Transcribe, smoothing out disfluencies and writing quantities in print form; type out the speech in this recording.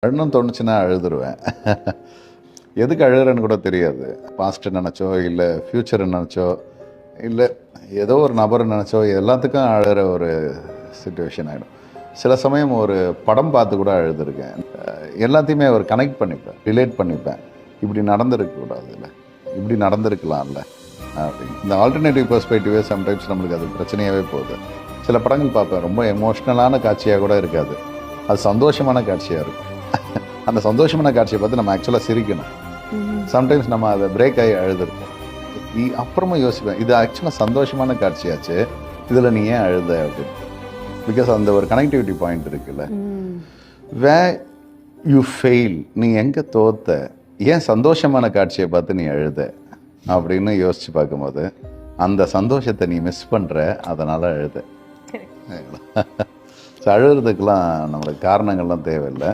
அழணும்னு தோணுச்சுன்னா அழுதுருவேன். எதுக்கு அழுகிறேன்னு கூட தெரியாது. பாஸ்ட்டை நினச்சோ, இல்லை ஃப்யூச்சரை நினச்சோ, இல்லை ஏதோ ஒரு நபரை நினச்சோ, எல்லாத்துக்கும் அழுகிற ஒரு சுச்சுவேஷன் ஆகிடும். சில சமயம் ஒரு படம் பார்த்து கூட அழுதுருக்கேன். எல்லாத்தையுமே ஒரு கனெக்ட் பண்ணிப்பேன், ரிலேட் பண்ணிப்பேன். இப்படி நடந்திருக்கக்கூடாது இல்லை, இப்படி நடந்திருக்கலாம்ல அப்படின்னு. இந்த ஆல்டர்னேட்டிவ் பெர்ஸ்பெக்டிவே சம்டைம்ஸ் நம்மளுக்கு அது பிரச்சனையாகவே போகுது. சில படங்கள் பார்ப்பேன், ரொம்ப எமோஷ்னலான காட்சியாக கூட இருக்காது, அது சந்தோஷமான காட்சியாக இருக்கும். அந்த சந்தோஷமான காட்சியை பார்த்து நம்ம ஆக்சுவலாக சிரிக்கணும். சம்டைம்ஸ் நம்ம அதை பிரேக் ஆகி அழுதுருப்போம். அப்புறமா யோசிப்பேன், இது ஆக்சுவலாக சந்தோஷமான காட்சியாச்சு, இதில் நீ ஏன் அழுத அப்படின்னு. பிகாஸ் அந்த ஒரு கனெக்டிவிட்டி பாயிண்ட் இருக்குல்ல. வே யூ ஃபெயில், நீ எங்கே தோத்த, ஏன் சந்தோஷமான காட்சியை பார்த்து நீ அழுத அப்படின்னு யோசித்து பார்க்கும்போது அந்த சந்தோஷத்தை நீ மிஸ் பண்ணுற, அதனால் அழுத. ஸோ அழுகிறதுக்கெலாம் நம்மளுக்கு காரணங்கள்லாம் தேவையில்லை.